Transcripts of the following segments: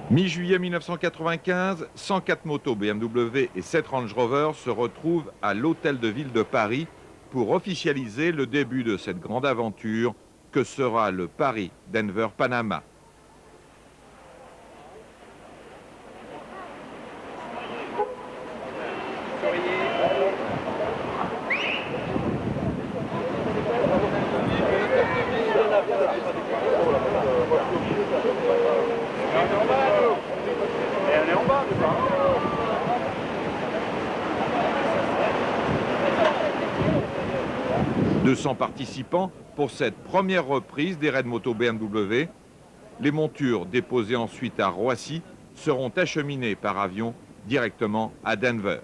Mi-juillet 1995, 104 motos BMW et 7 Range Rover se retrouvent à l'Hôtel de Ville de Paris pour officialiser le début de cette grande aventure que sera le Paris-Denver-Panama. On est en bas, 200 participants pour cette première reprise des raids moto BMW. Les montures déposées ensuite à Roissy seront acheminées par avion directement à Denver.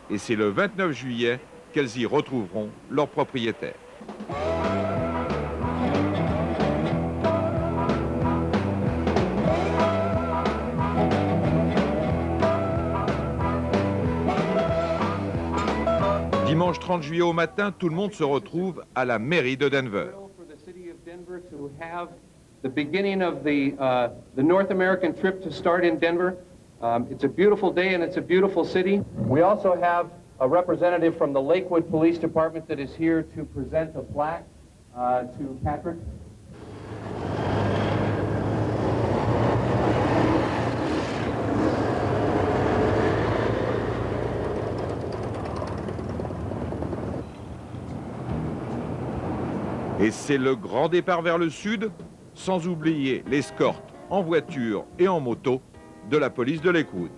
Et c'est le 29 juillet qu'elles y retrouveront leur propriétaire. Dimanche 30 juillet au matin, tout le monde se retrouve à la mairie de Denver. The beginning of the North American trip to start in Denver. It's a beautiful day and it's a beautiful city. We also have a representative from the Lakewood Police Department that is here to present a plaque to Patrick. Et c'est le grand départ vers le sud, sans oublier l'escorte en voiture et en moto de la police de Lakewood.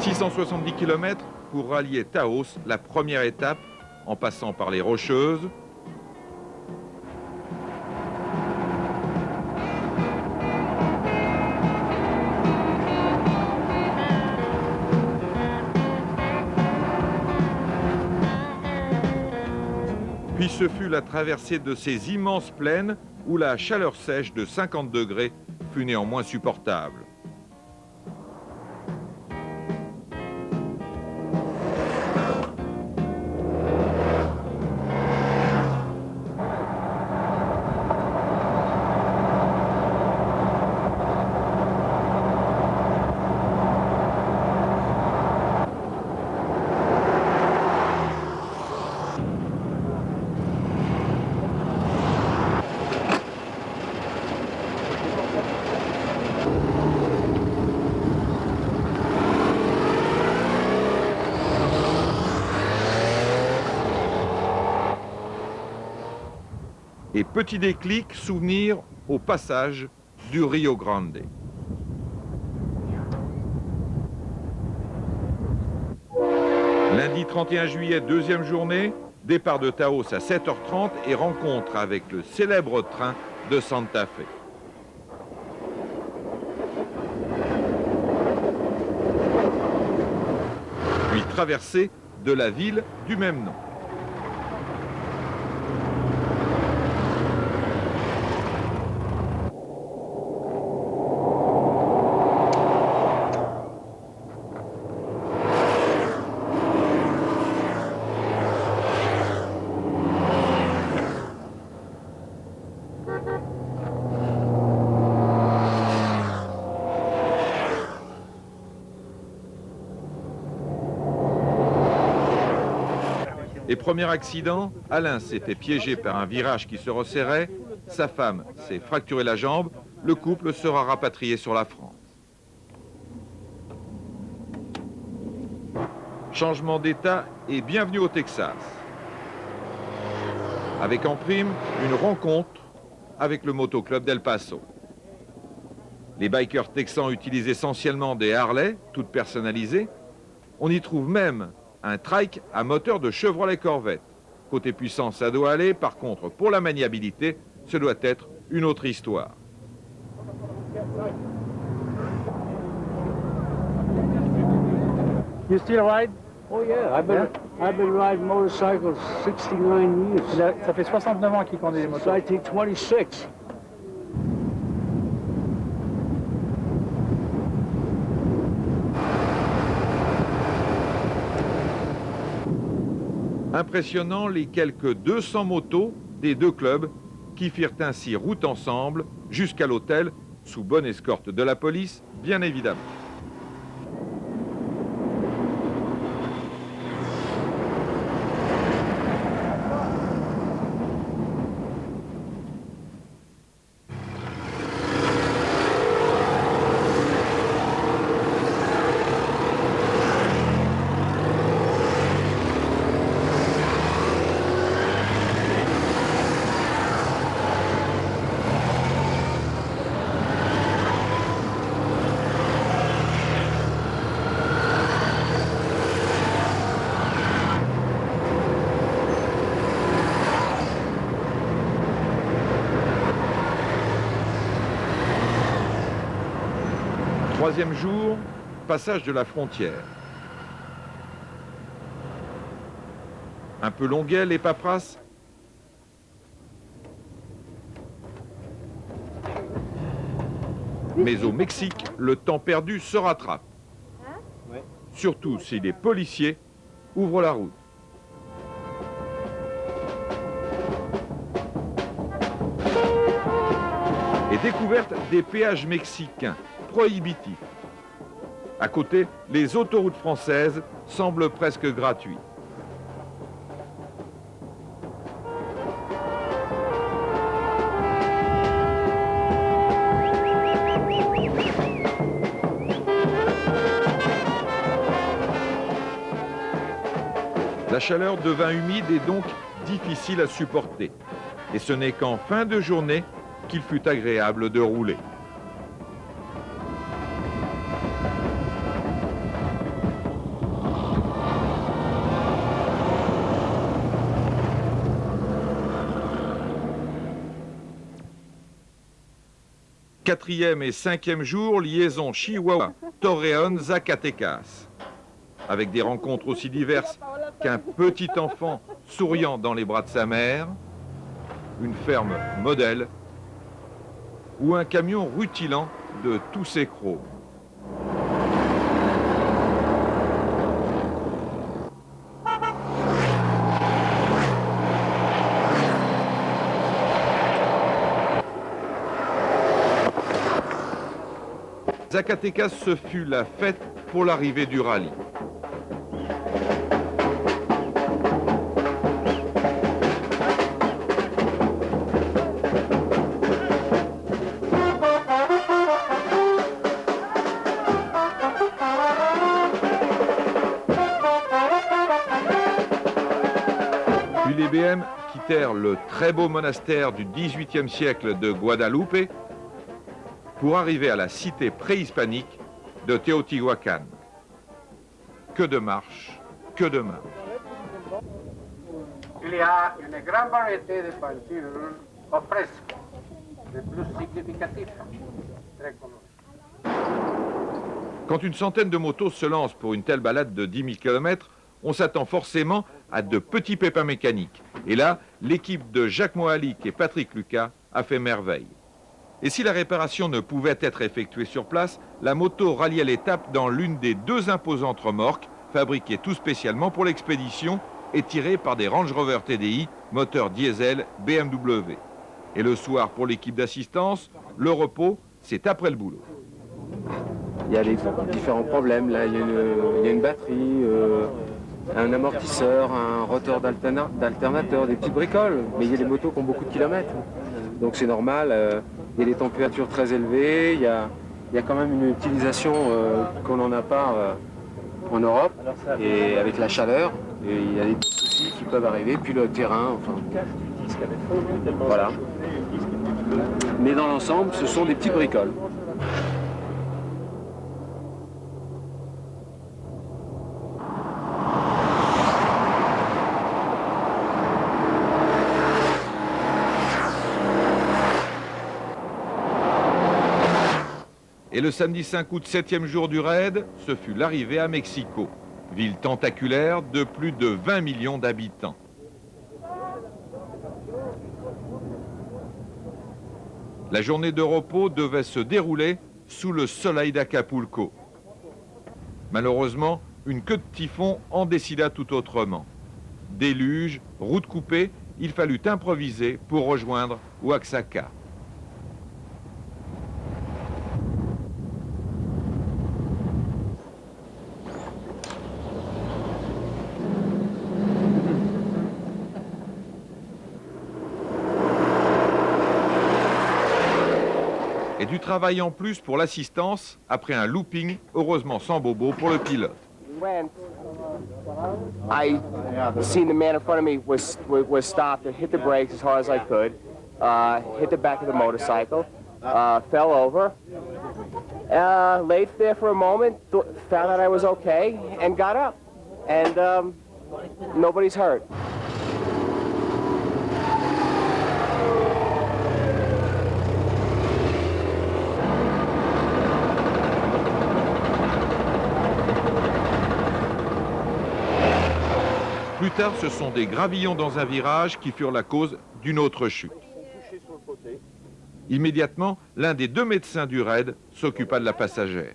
« 670 km pour rallier Taos, la première étape, en passant par les Rocheuses, puis ce fut la traversée de ces immenses plaines où la chaleur sèche de 50 degrés fut néanmoins supportable. Et petit déclic, souvenir au passage du Rio Grande. Lundi 31 juillet, deuxième journée, départ de Taos à 7h30 et rencontre avec le célèbre train de Santa Fe. Puis traversée de la ville du même nom. Et premier accident, Alain s'était piégé par un virage qui se resserrait, sa femme s'est fracturé la jambe, le couple sera rapatrié sur la France. Changement d'état et bienvenue au Texas. Avec en prime une rencontre avec le motoclub d'El Paso. Les bikers texans utilisent essentiellement des Harley, toutes personnalisées. On y trouve même un trike à moteur de Chevrolet Corvette. Côté puissance, ça doit aller. Par contre, pour la maniabilité, ce doit être une autre histoire. You still ride? Oh yeah, I've been I've been riding motorcycles 69 years. Ça fait 69 ans qu'il conduit les Since motos. 1926. Impressionnant les quelques 200 motos des deux clubs qui firent ainsi route ensemble jusqu'à l'hôtel, sous bonne escorte de la police, bien évidemment. Troisième jour, passage de la frontière. Un peu longuet les paperasses. Mais au Mexique, le temps perdu se rattrape. Surtout si les policiers ouvrent la route. Et découverte des péages mexicains prohibitifs. À côté, les autoroutes françaises semblent presque gratuites. La chaleur devint humide et donc difficile à supporter. Et ce n'est qu'en fin de journée qu'il fut agréable de rouler. Quatrième et cinquième jour, liaison Chihuahua-Torreón-Zacatecas. Avec des rencontres aussi diverses qu'un petit enfant souriant dans les bras de sa mère, une ferme modèle ou un camion rutilant de tous ses chromes. Zacatecas, ce fut la fête pour l'arrivée du rallye. Puis les BM quittèrent le très beau monastère du XVIIIe siècle de Guadalupe pour arriver à la cité préhispanique de Teotihuacan. Que de marche, que de marche. Il y a une grande variété de peintures au fresco, les plus significatifs, très colorées. Quand une centaine de motos se lancent pour une telle balade de 10 000 km, on s'attend forcément à de petits pépins mécaniques. Et là, l'équipe de Jacques Mohalik et Patrick Lucas a fait merveille. Et si la réparation ne pouvait être effectuée sur place, la moto ralliait l'étape dans l'une des deux imposantes remorques, fabriquées tout spécialement pour l'expédition et tirées par des Range Rover TDI, moteur diesel BMW. Et le soir, pour l'équipe d'assistance, le repos, c'est après le boulot. Il y a les différents problèmes. Là, il y a une batterie, un amortisseur, un rotor d'alternateur, des petites bricoles. Mais il y a des motos qui ont beaucoup de kilomètres. Donc c'est normal. Il y a des températures très élevées. Il y a quand même une utilisation qu'on n'en a pas en Europe. Et avec la chaleur, et il y a des petits soucis qui peuvent arriver. Puis le terrain, enfin... Voilà. Mais dans l'ensemble, ce sont des petites bricoles. Et le samedi 5 août, 7e jour du raid, ce fut l'arrivée à Mexico. ville tentaculaire de plus de 20 millions d'habitants. La journée de repos devait se dérouler sous le soleil d'Acapulco. Malheureusement, une queue de typhon en décida tout autrement. Déluge, route coupée, il fallut improviser pour rejoindre Oaxaca. Et du travail en plus pour l'assistance après un looping, heureusement sans bobo pour le pilote. I seen the man in front of me was stopped and hit the brakes as hard as I could, hit the back of the motorcycle, fell over, laid there for a moment, found out I was okay, and got up. And nobody's hurt. Plus tard, ce sont des gravillons dans un virage qui furent la cause d'une autre chute. Immédiatement, l'un des deux médecins du raid s'occupa de la passagère.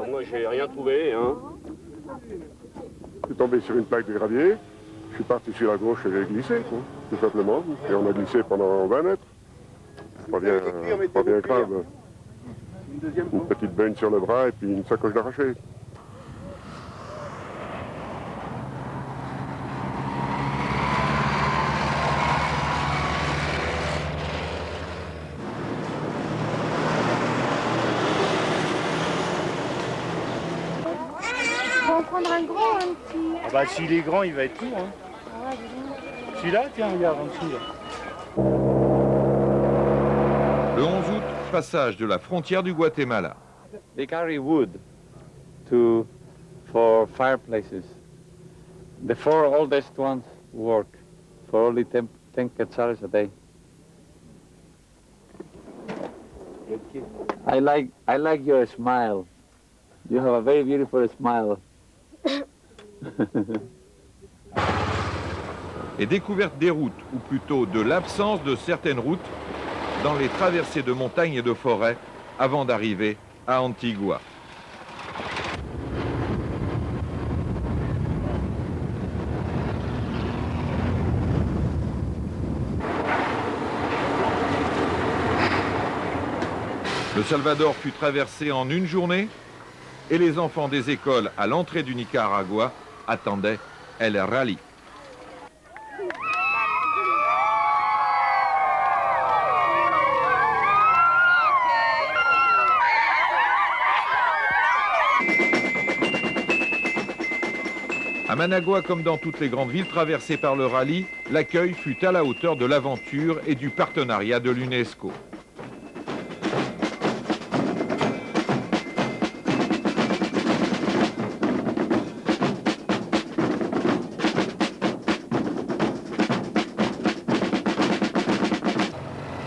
Moi, j'ai rien trouvé, hein. Je suis tombé sur une plaque de gravier, je suis parti sur la gauche et j'ai glissé, quoi, tout simplement. Et on a glissé pendant 20 mètres. Pas bien grave. Une petite baigne sur le bras et puis une sacoche d'arraché. On va en prendre un grand, un petit. Ah bah s'il est grand, il va être court. Hein. Celui-là, tiens, regarde en dessous. Là. Le 11 août, passage de la frontière du Guatemala. They carry wood for fireplaces. The four oldest ones work for only 10 quetzales a day. I like your smile. You have a very beautiful smile. Et découverte des routes, ou plutôt de l'absence de certaines routes, dans les traversées de montagnes et de forêts, avant d'arriver à Antigua. Le Salvador fut traversé en une journée et les enfants des écoles à l'entrée du Nicaragua attendaient El Rally. À Managua, comme dans toutes les grandes villes traversées par le rallye, l'accueil fut à la hauteur de l'aventure et du partenariat de l'UNESCO.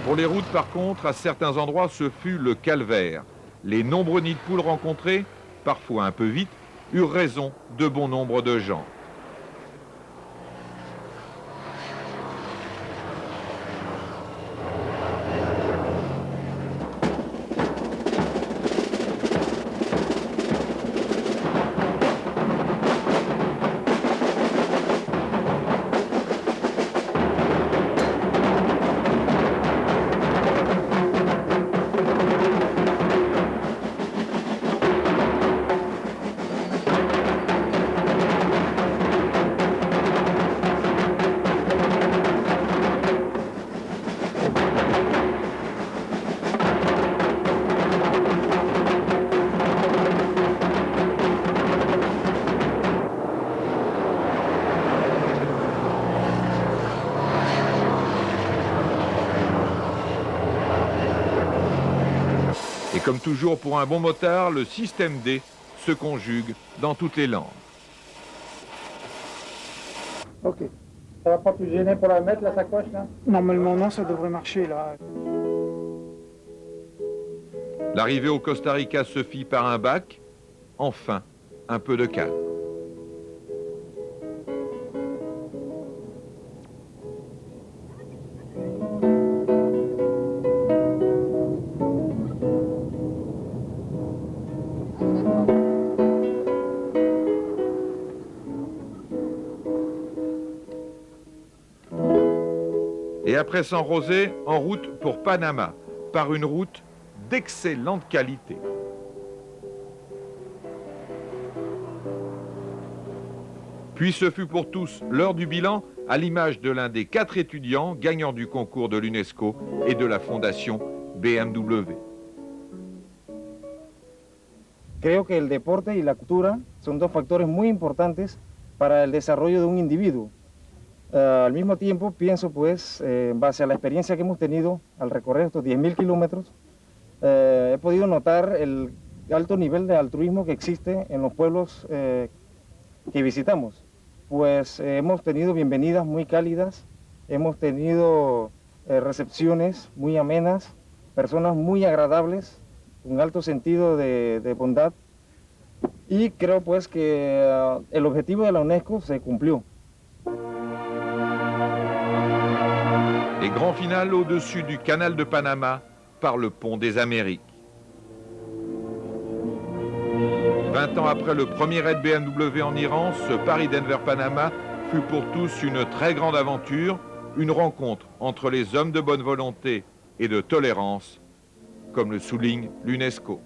Pour les routes, par contre, à certains endroits, ce fut le calvaire. Les nombreux nids de poules rencontrés, parfois un peu vite, eurent raison de bon nombre de gens. Et comme toujours pour un bon motard, le système D se conjugue dans toutes les langues. Ok. Ça va pas te gêner pour la mettre, la sacoche, là? Normalement, non, ça devrait marcher, là. L'arrivée au Costa Rica se fit par un bac. Enfin, un peu de calme. Et après s'enroser, en route pour Panama, par une route d'excellente qualité. Puis ce fut pour tous l'heure du bilan, à l'image de l'un des 4 étudiants gagnants du concours de l'UNESCO et de la fondation BMW. Creo que el deporte y la cultura son dos factores muy importantes para el desarrollo de un individuo. Al mismo tiempo, pienso, pues, en base a la experiencia que hemos tenido al recorrer estos 10.000 kilómetros, he podido notar el alto nivel de altruismo que existe en los pueblos que visitamos. Pues hemos tenido bienvenidas muy cálidas, hemos tenido recepciones muy amenas, personas muy agradables, un alto sentido de bondad, y creo pues que el objetivo de la UNESCO se cumplió. Et grand final au-dessus du canal de Panama par le pont des Amériques. 20 ans après le premier raid BMW en Iran, ce Paris-Denver-Panama fut pour tous une très grande aventure, une rencontre entre les hommes de bonne volonté et de tolérance, comme le souligne l'UNESCO.